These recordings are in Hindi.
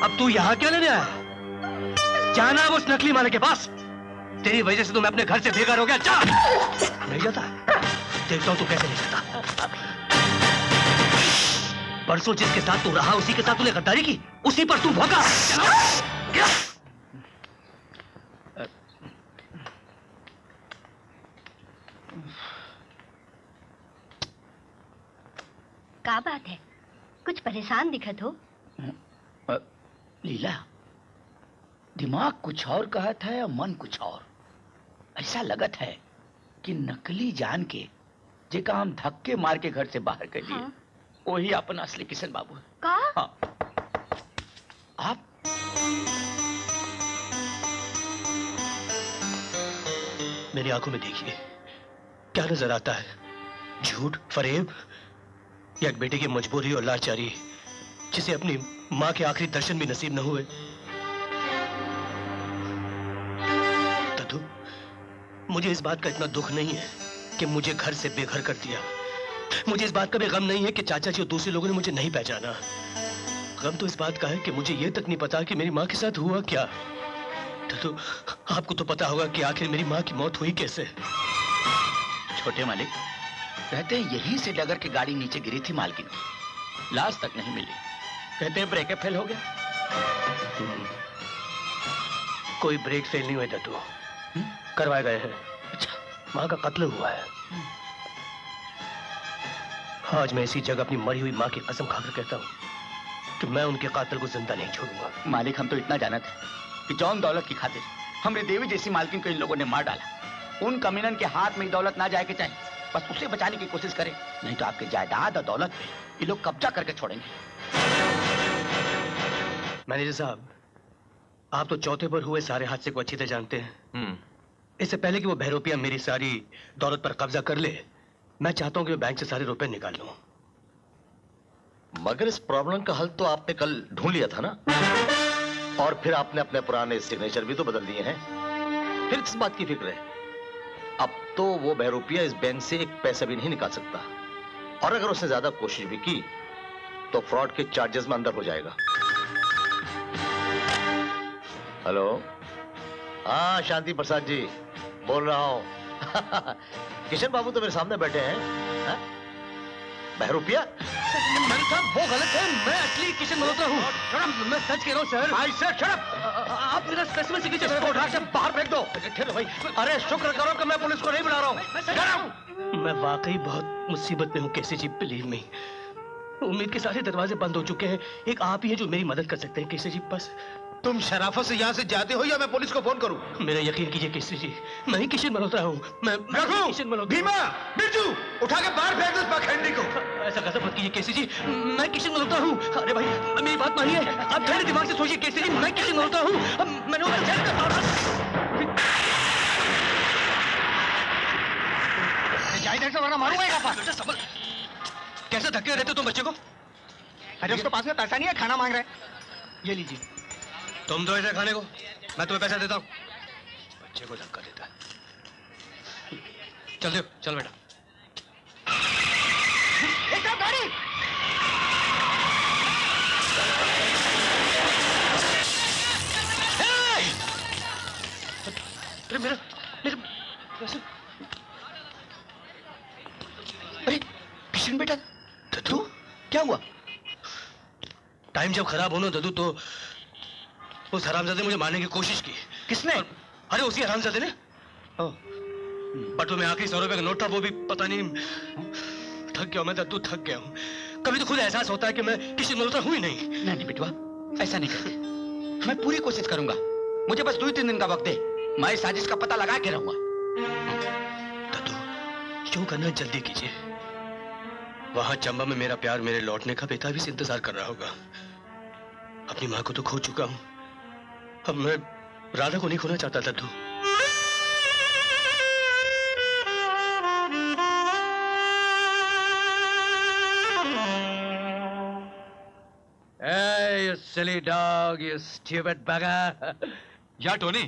अब तू यहाँ क्या लेने आया? जाना अब उस नकली मालिक के पास। तेरी वजह से तो मैं अपने घर से बेघर हो गया। जा। नहीं जाता? देखता हूँ तू कैसे नहीं जाता। परसों जिसके साथ तू रहा उसी के साथ तूने गद्दारी की, उसी पर तू भौंका। क्या बात है? कुछ परेशान दिखत हो? लीला, दिमाग कुछ और कहत है और मन कुछ और। ऐसा लगत है कि नकली जान के जे काम धक्के मार के घर से बाहर कर दिए, हाँ? वही अपन असली किशन बाबू है। का? हाँ। आप मेरी आंखों में देखिए, क्या नजर आता है? झूठ, फरेब या एक बेटे की मजबूरी और लाचारी जिसे अपनी मां के आखिरी दर्शन भी नसीब न हुए? दद्दू, मुझे इस बात का इतना दुख नहीं है कि मुझे घर से बेघर कर दिया। मुझे इस बात का भी गम नहीं है कि चाचा जी और दूसरे लोगों ने मुझे नहीं पहचाना। गम तो इस बात का है कि मुझे यह तक नहीं पता कि मेरी मां के साथ हुआ क्या। दद्दू, आपको तो पता होगा कि आखिर मेरी मां की मौत हुई कैसे। छोटे मालिक कहते हैं यहीं से डगर के गाड़ी नीचे गिरी थी मालकिन की, लाश तक नहीं मिली। कहते हैं ब्रेक फेल हो गया। कोई ब्रेक फेल नहीं हुए दद्दू, करवाए गए हैं। अच्छा, मां का कत्ल हुआ है। आज मैं इसी जगह अपनी मरी हुई मां की कसम खाकर कहता हूं कि मैं उनके कातिल को जिंदा नहीं छोड़ूंगा। मालिक, हम तो इतना जाना था कि जौन दौलत की खातिर हमरे देवी जैसी मालकिन को इन लोगों ने मार डाला, उन कमीनन के हाथ में दौलत ना जाए के चाहिए, बस उसे बचाने की कोशिश करें, नहीं तो आपके जायदाद और दौलत पे ये लोग कब्जा करके छोड़ेंगे। मैनेजर साहब, आप तो चौथे पर हुए सारे हादसे को अच्छी तरह जानते हैं। इससे पहले कि वो बहरूपिया मेरी सारी दौलत पर कब्जा कर ले, मैं चाहता हूं कि मैं बैंक से सारे रुपए निकाल लूं। मगर इस प्रॉब्लम का हल तो आपने कल ढूंढ लिया था ना, और फिर आपने अपने पुराने सिग्नेचर भी तो बदल दिए हैं। फिर किस बात की फिक्र है? अब तो वो बहरूपिया इस बैंक से एक पैसा भी नहीं निकाल सकता, और अगर उसने ज्यादा कोशिश भी की तो फ्रॉड के चार्जेस में अंदर हो जाएगा। हेलो, हाँ शांति प्रसाद जी बोल रहा हूं। किशन बाबू तो मेरे सामने बैठे हैं। हा? बहरूपिया? वो गलत है, मैं असली किशन मल्होत्रा हूँ। मैं सच कह रहा हूँ sir. I said shut up. आप मेरा स्पेसिमेन सिग्नेचर को उठा के बाहर फेंक दो। ठहरो भाई। अरे शुक्र करो कि मैं पुलिस को नहीं बुला रहा हूँ। मैं वाकई बहुत मुसीबत में हूँ केसी जी, बिलीव मी। उम्मीद के सारे दरवाजे बंद हो चुके हैं, एक आप ही हैं जो मेरी मदद कर सकते हैं केसी जी। बस तुम शराफत से यहाँ से जाते हो या मैं पुलिस को फोन करूं? मेरा यकीन कीजिए केसी जी, मैं ही किशन मल्होत्रा हूँ। मैं किशन मल्होत्रा। भीमा, बिरजू, उठा के बाहर फेंक दो इस पाखंडी को। ऐसा कैसे मत कीजिए केसी जी, मैं किशन मल्होत्रा हूँ। अरे भाई मेरी बात मानिए, आप ठंडे दिमाग से सोचिए केसी जी, मैं किशन मल्होत्रा हूँ। मैंने मारूंगा। कैसे धक्के रहते तुम बच्चे को? अरे उसके पास में पैसा नहीं है, खाना मांग रहा है। ये लीजिए। तुम दो इसे खाने को, मैं तुम्हें पैसा देता हूँ। बच्चे को धक्का देता है। चल दे, चल बेटा। गाड़ी। अरे मेरा पैसा। अरे किशन बेटा, दद्दू क्या हुआ? टाइम जब खराब हो ना दद्दू, तो उस हरामजादे ने मुझे मारने की कोशिश की। किसने? अरे उसी हरामजादे ने। बटुए में आखिरी 100 रुपए का नोट था, वो भी पता नहीं। थक गया हूं मैं दद्दू, थक गया हूं। कभी तो खुद एहसास होता है कि मैं किसी मल्होत्रा हुई नहीं। नहीं बिटवा, ऐसा नहीं करते। मैं पूरी कोशिश करूंगा, मुझे बस 2-3 दिन का वक्त दे, मैं इस साजिश का पता लगा के रहूंगा। दद्दू जो करना जल्दी कीजिए। वहां चंबा में मेरा प्यार मेरे लौटने का बेटा भी से इंतजार कर रहा होगा। अपनी मां को तो खो चुका हूं, अब मैं राधा को नहीं खोना चाहता दद्दू। Hey, you silly dog, you stupid bugger. या टोनी,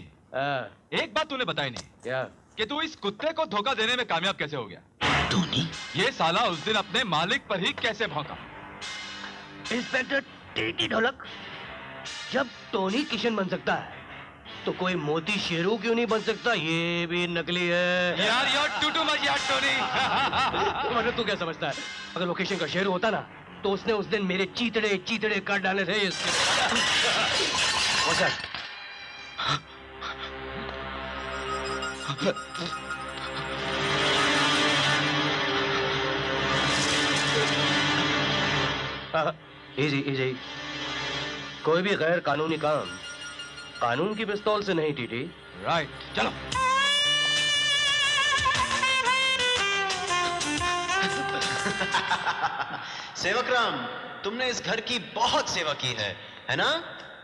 एक बात तूने बताई नहीं। क्या? कि तू इस कुत्ते को धोखा देने में कामयाब कैसे हो गया? टोनी? ये साला उस दिन अपने मालिक पर ही कैसे भौंका? इंस्पेक्टर टीटी ढोलक, जब टोनी किशन बन सकता है तो कोई मोती शेरू क्यों नहीं बन सकता? ये भी नकली है यार टू मच यार टोनी। मतलब तू क्या समझता है? अगर वो किशन का शेरू होता ना तो उसने उस दिन मेरे चीतड़े चीतड़े काट डाले थे इसके। इजी इजी, कोई भी गैर कानूनी काम कानून की पिस्तौल से नहीं टीटी। राइट, चलो। सेवक राम, तुमने इस घर की बहुत सेवा की है ना?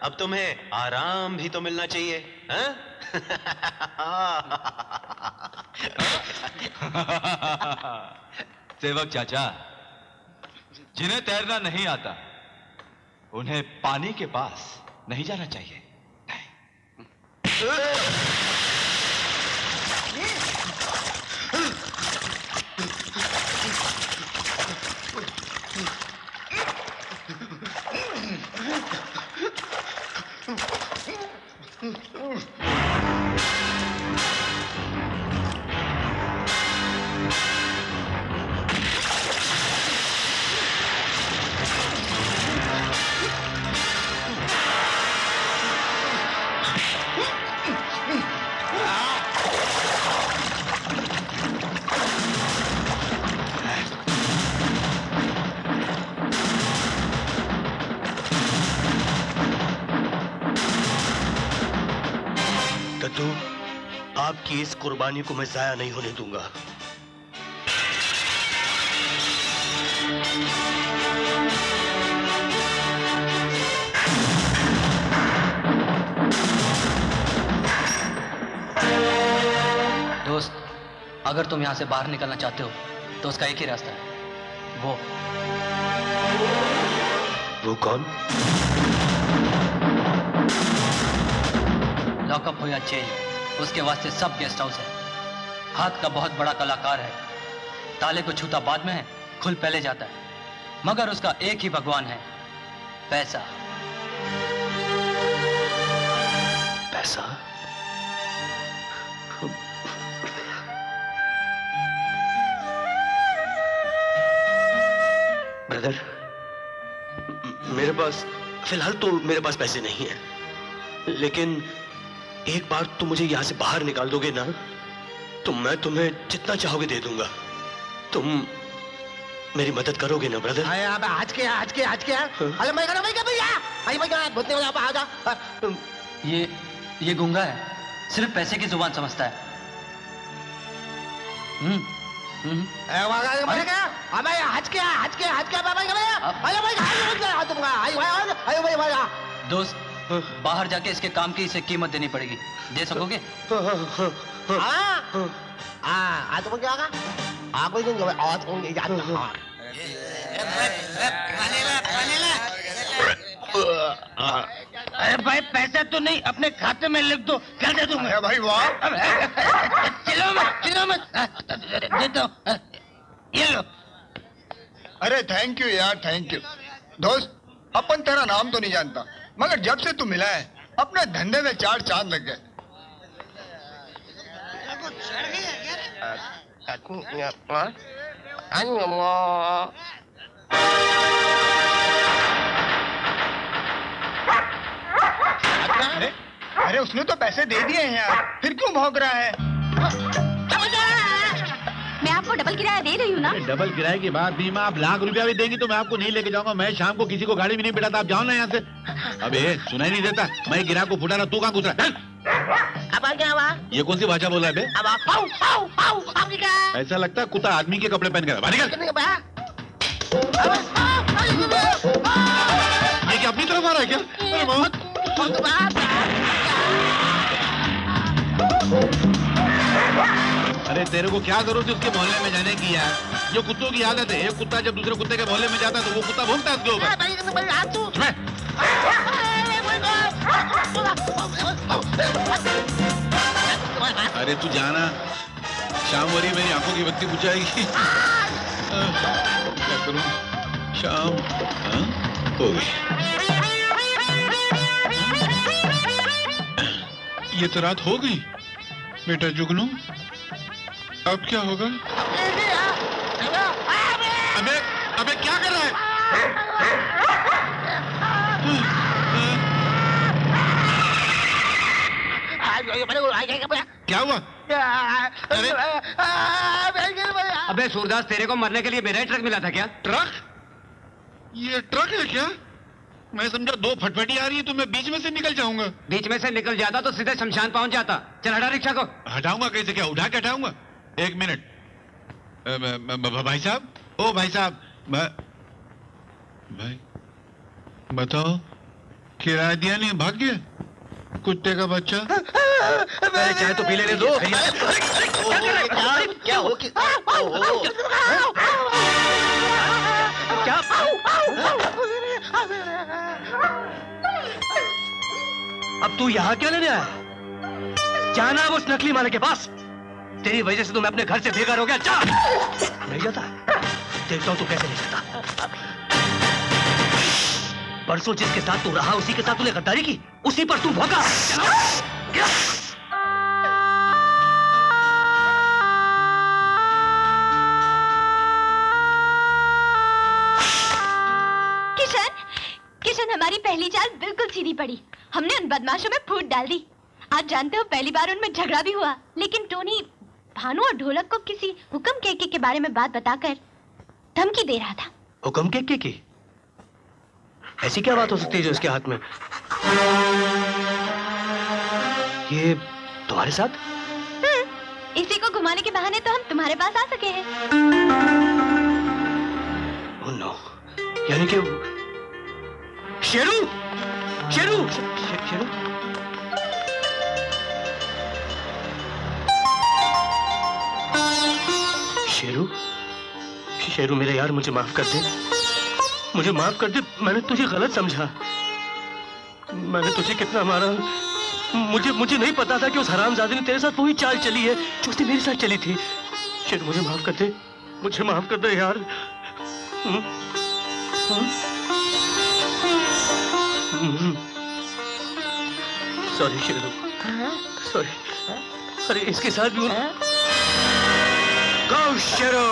अब तुम्हें आराम भी तो मिलना चाहिए, हैं? सेवक चाचा, जिन्हें तैरना नहीं आता उन्हें पानी के पास नहीं जाना चाहिए। आपकी इस कुर्बानी को मैं जाया नहीं होने दूंगा। दोस्त, अगर तुम यहां से बाहर निकलना चाहते हो तो उसका एक ही रास्ता है, वो कौन? लॉकअप हो या जेल, उसके वास्ते सब गेस्ट हाउस है। हाथ का बहुत बड़ा कलाकार है, ताले को छूता बाद में है, खुल पहले जाता है, मगर उसका एक ही भगवान है, पैसा। पैसा? ब्रदर, मेरे पास फिलहाल तो मेरे पास पैसे नहीं है, लेकिन एक बार तुम मुझे यहां से बाहर निकाल दोगे ना तो मैं तुम्हें जितना चाहोगे दे दूंगा। तुम मेरी मदद करोगे ना ब्रदर? आज के अरे मैं भैया आई भैया बोलते हो आ जा। ये गूंगा है, सिर्फ पैसे की जुबान समझता है। दोस्त, बाहर जाके इसके काम की इसे कीमत देनी पड़ेगी, दे सकोगे? आज तो क्या होगा? कोई नहीं आवाज कौन अरे भाई, पैसा तो नहीं, अपने खाते में लिख दो, क्या दे दूंगा? भाई वाह, चिल्लो मत देता हूँ, ये लो। अरे थैंक यू यार, थैंक यू। दोस्त, अपन तेरा नाम तो नहीं जानता, मगर जब से तू मिला है अपने धंधे में 4 चांद लग गए। अरे उसने तो पैसे दे दिए हैं यार, फिर क्यों भौंक रहा है? मैं आपको डबल किराया दे रही हूँ ना। डबल किराए की बात नहीं, मैं आप लाख रुपया भी देंगी तो मैं आपको नहीं लेके जाऊंगा। मैं शाम को किसी को गाड़ी भी नहीं बिठाता, आप जाओ ना यहाँ से। अबे सुनाई नहीं देता, मैं गिरा को फुटा रहा, तू कहाँ गुजरा? अब क्या हुआ? ये कौन सी भाषा बोल रहा है बे? ऐसा लगता है कुत्ता आदमी के कपड़े पहन कर। ये क्या अपनी तरफ आ रहा है क्या? अरे तेरे को क्या जरूरत है उसके मोहल्ले में जाने की यार? ये कुत्तों की आदत है, एक कुत्ता जब दूसरे कुत्ते के मोहल्ले में जाता है तो वो कुत्ता भौंकता है उसके ऊपर। अरे तू जाना, शाम हो रही, मेरी आंखों की बत्ती बुझ जाएगी। क्या करूं? शाम हो गई। ये तो रात हो गई बेटा जुगनू, अब क्या होगा? अबे अबे क्या कर रहा है? क्या हुआ? अबे सूरदास, तेरे को मरने के लिए मेरा ही ट्रक मिला था क्या? ट्रक? ये ट्रक है क्या? मैं समझा दो फटफटी आ रही है तो मैं बीच में से निकल जाऊंगा। बीच में से निकल जाता तो सीधे शमशान पहुंच जाता। चल हटा रिक्शा को। हटाऊंगा कैसे? क्या उठा के हटाऊंगा? एक मिनट। भाई साहब, ओ भाई साहब, भाई बताओ, किराया दिया नहीं, भाग गया कुत्ते का बच्चा। अरे चाहे तो पी लेने दो। क्या हो क्या? अब तू यहाँ क्या लेने आया? जाना अब उस नकली माले के पास। तेरी वजह से तो मैं अपने घर से बेघर हो गया। जा। नहीं जाता? देखता हूँ तू कैसे नहीं जाता। परसों जिसके साथ तू रहा उसी के साथ तूने गद्दारी की, उसी पर तू भौंका। किशन, हमारी पहली चाल बिल्कुल सीधी पड़ी। हमने उन बदमाशों में फूट डाल दी। आज जानते हो, पहली बार उनमें झगड़ा भी हुआ, लेकिन टोनी भानु और ढोलक को किसी हुक्म केके के बारे में बात बताकर धमकी दे रहा था। हुक्म केके की? ऐसी क्या बात हो सकती है जो इसके हाथ में? ये तुम्हारे साथ? इसी को घुमाने के बहाने तो हम तुम्हारे पास आ सके हैं। Oh no. यानी कि शेरू, शेरू, शेरू। शेरू, शेरू मेरे यार, मुझे माफ कर दे, मुझे माफ कर दे। मैंने तुझे गलत समझा। मैंने तुझे कितना मारा। मुझे नहीं पता था कि उस हरामजादे ने तेरे साथ वही चाल चली है जो उसने मेरे साथ चली थी। शेरू मुझे माफ कर दे, मुझे माफ कर दे यार। Sorry Sheru, sorry. अरे इसके साथ भी गो शेरू।